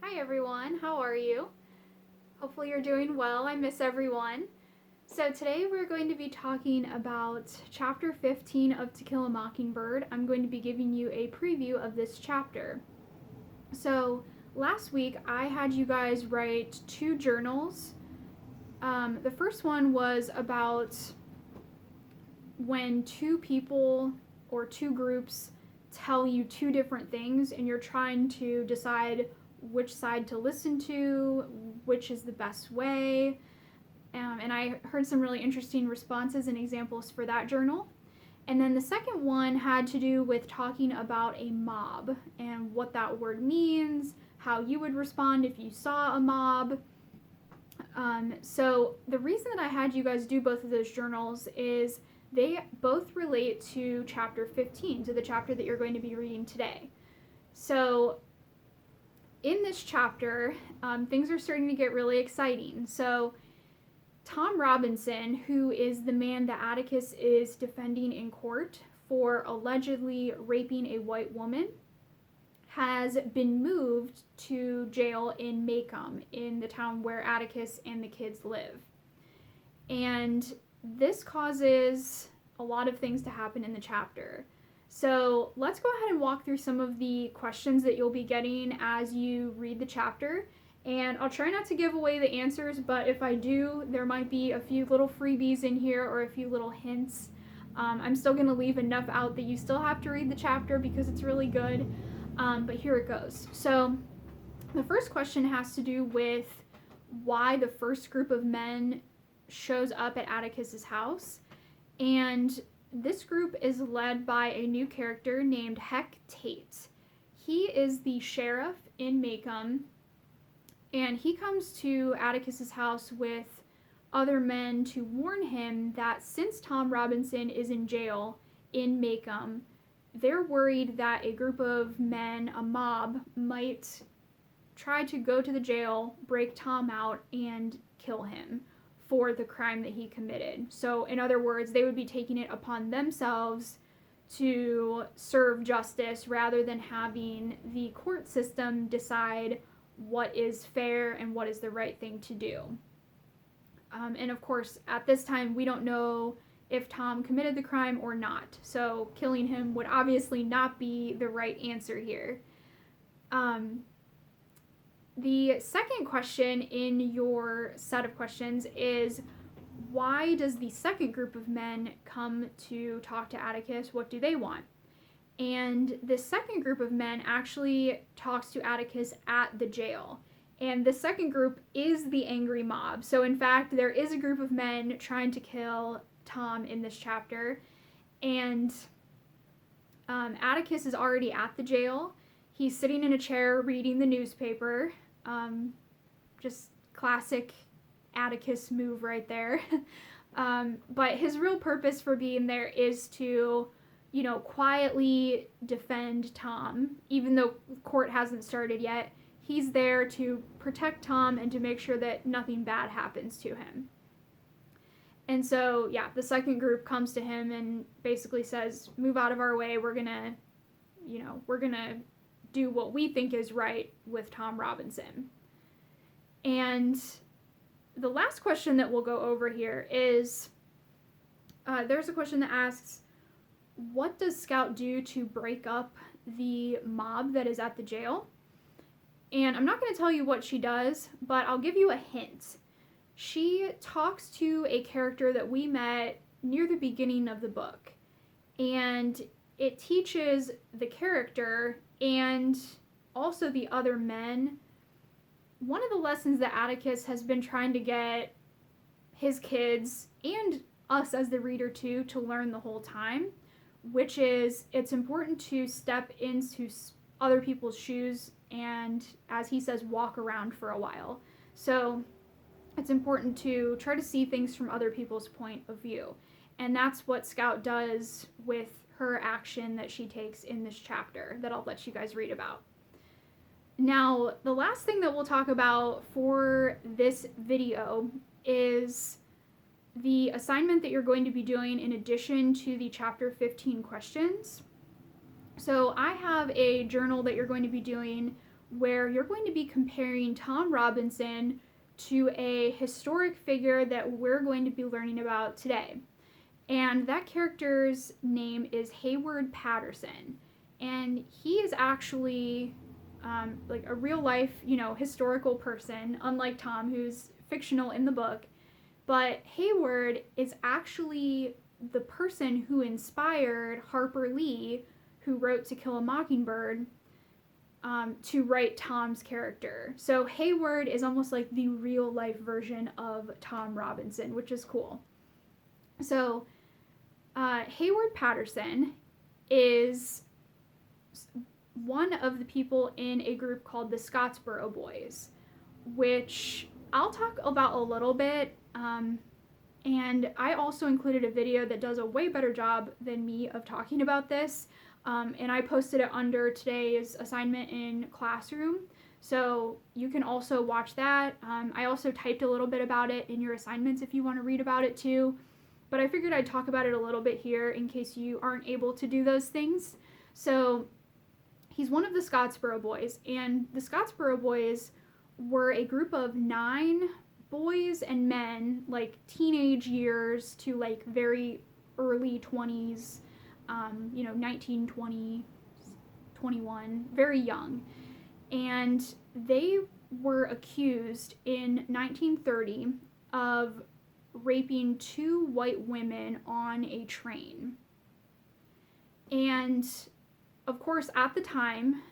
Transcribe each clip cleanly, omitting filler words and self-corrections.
Hi everyone, how are you? Hopefully you're doing well. I miss everyone. So today we're going to be talking about chapter 15 of To Kill a Mockingbird. I'm going to be giving you a preview of this chapter. So last week I had you guys write two journals. The first one was about when two people or two groups tell you two different things and you're trying to decide which side to listen to, which is the best way. And I heard some really interesting responses and examples for that journal. And then the second one had to do with talking about a mob and what that word means, how you would respond if you saw a mob. So the reason that I had you guys do both of those journals is they both relate to chapter 15, to the chapter that you're going to be reading today. So in this chapter, things are starting to get really exciting. So Tom Robinson, who is the man that Atticus is defending in court for allegedly raping a white woman, has been moved to jail in Maycomb, in the town where Atticus and the kids live. And this causes a lot of things to happen in the chapter. So let's go ahead and walk through some of the questions that you'll be getting as you read the chapter. And I'll try not to give away the answers, but if I do, there might be a few little freebies in here or a few little hints. I'm still going to leave enough out that you still have to read the chapter because it's really good. But here it goes. So the first question has to do with why the first group of men shows up at Atticus's house. And this group is led by a new character named Heck Tate. He is the sheriff in Maycomb, and he comes to Atticus's house with other men to warn him that since Tom Robinson is in jail in Maycomb, they're worried that a group of men, a mob, might try to go to the jail, break Tom out, and kill him for the crime that he committed. So in other words, they would be taking it upon themselves to serve justice rather than having the court system decide what is fair and what is the right thing to do. And of course, at this time, we don't know if Tom committed the crime or not. So killing him would obviously not be the right answer here. The second question in your set of questions is, why does the second group of men come to talk to Atticus? What do they want? And the second group of men actually talks to Atticus at the jail. And the second group is the angry mob. So in fact, there is a group of men trying to kill Tom in this chapter. And Atticus is already at the jail. He's sitting in a chair reading the newspaper. Just classic Atticus move right there. But his real purpose for being there is to, quietly defend Tom. Even though court hasn't started yet, he's there to protect Tom and to make sure that nothing bad happens to him. And so, the second group comes to him and basically says, move out of our way. We're gonna do what we think is right with Tom Robinson. And the last question that we'll go over here is, there's a question that asks, what does Scout do to break up the mob that is at the jail? And I'm not going to tell you what she does, but I'll give you a hint. She talks to a character that we met near the beginning of the book. And it teaches the character and also the other men one of the lessons that Atticus has been trying to get his kids and us as the reader too to learn the whole time, which is it's important to step into other people's shoes and, as he says, walk around for a while. So it's important to try to see things from other people's point of view. And that's what Scout does with her action that she takes in this chapter that I'll let you guys read about. Now, the last thing that we'll talk about for this video is the assignment that you're going to be doing in addition to the chapter 15 questions. So I have a journal that you're going to be doing where you're going to be comparing Tom Robinson to a historic figure that we're going to be learning about today. And that character's name is Hayward Patterson. And he is actually like a real life, historical person, unlike Tom, who's fictional in the book. But Hayward is actually the person who inspired Harper Lee, who wrote To Kill a Mockingbird, to write Tom's character. So Hayward is almost like the real life version of Tom Robinson, which is cool. So Hayward Patterson is one of the people in a group called the Scottsboro Boys, which I'll talk about a little bit. And I also included a video that does a way better job than me of talking about this. And I posted it under today's assignment in Classroom. So you can also watch that. I also typed a little bit about it in your assignments if you want to read about it too. But I figured I'd talk about it a little bit here in case you aren't able to do those things. So he's one of the Scottsboro Boys. And the Scottsboro Boys were a group of 9 boys and men, like teenage years to like very early 20s, 19, 20, 21, very young. And they were accused in 1930 of raping 2 white women on a train. And of course, at the time,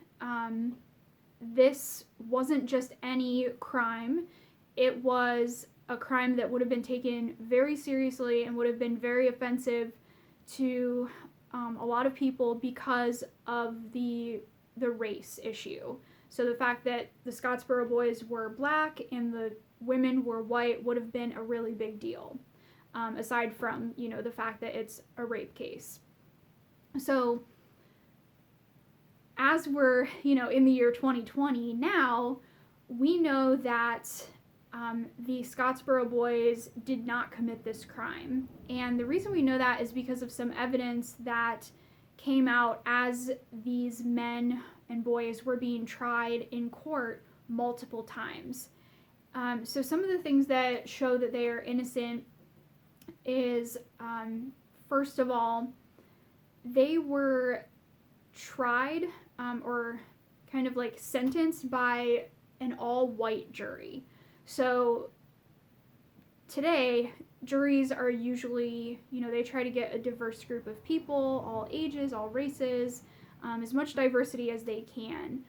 this wasn't just any crime. It was a crime that would have been taken very seriously and would have been very offensive to a lot of people because of the race issue. So the fact that the Scottsboro Boys were black and the women were white would have been a really big deal, aside from, the fact that it's a rape case. So as we're, in the year 2020 now, we know that the Scottsboro Boys did not commit this crime. And the reason we know that is because of some evidence that came out as these men and boys were being tried in court multiple times. So some of the things that show that they are innocent is, first of all, they were tried or kind of like sentenced by an all-white jury. So today, juries are usually, they try to get a diverse group of people, all ages, all races, as much diversity as they can.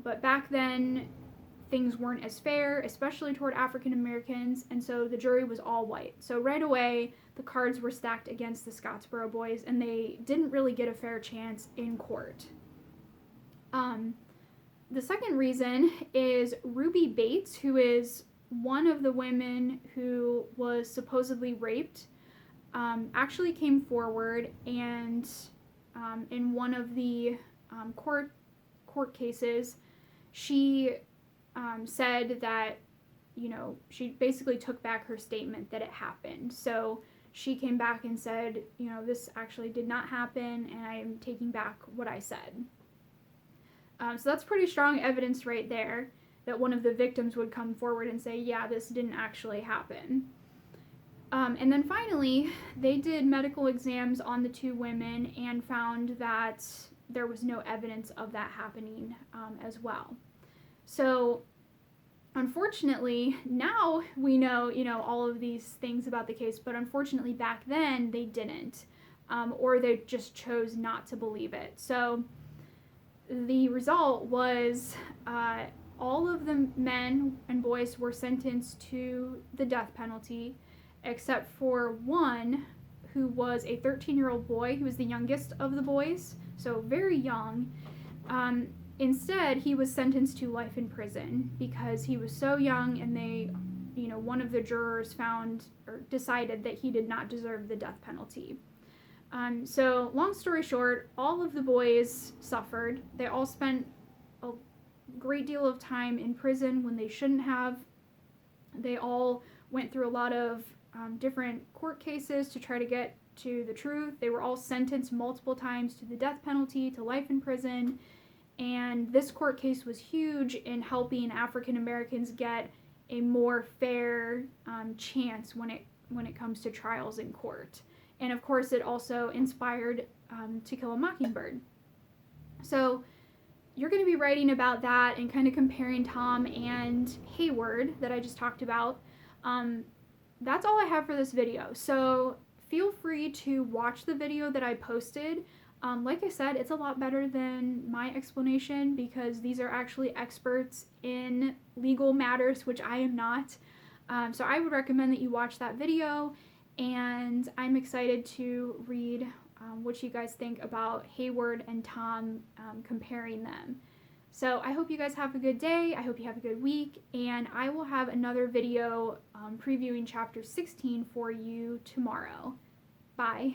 But back then, things weren't as fair, especially toward African Americans, and so the jury was all white. So right away, the cards were stacked against the Scottsboro Boys, and they didn't really get a fair chance in court. The second reason is Ruby Bates, who is one of the women who was supposedly raped, actually came forward and in one of the court cases, she said that, she basically took back her statement that it happened. So she came back and said, this actually did not happen, and I am taking back what I said. So that's pretty strong evidence right there that one of the victims would come forward and say, yeah, this didn't actually happen. And then finally, they did medical exams on the 2 women and found that there was no evidence of that happening as well. So unfortunately, now we know, all of these things about the case, but unfortunately back then they didn't, or they just chose not to believe it. So the result was all of the men and boys were sentenced to the death penalty, except for one who was a 13-year-old boy, who was the youngest of the boys, so very young. Instead, he was sentenced to life in prison because he was so young, and they, one of the jurors found or decided that he did not deserve the death penalty. So long story short, all of the boys suffered. They all spent a great deal of time in prison when they shouldn't have. They all went through a lot of different court cases to try to get to the truth. They were all sentenced multiple times to the death penalty, to life in prison, And this court case was huge in helping African Americans get a more fair chance when it comes to trials in court. And of course, it also inspired To Kill a Mockingbird. So you're going to be writing about that and kind of comparing Tom and Hayward that I just talked about. That's all I have for this video. So feel free to watch the video that I posted. Like I said, it's a lot better than my explanation because these are actually experts in legal matters, which I am not. So I would recommend that you watch that video, and I'm excited to read what you guys think about Hayward and Tom, comparing them. So I hope you guys have a good day. I hope you have a good week, and I will have another video previewing chapter 16 for you tomorrow. Bye.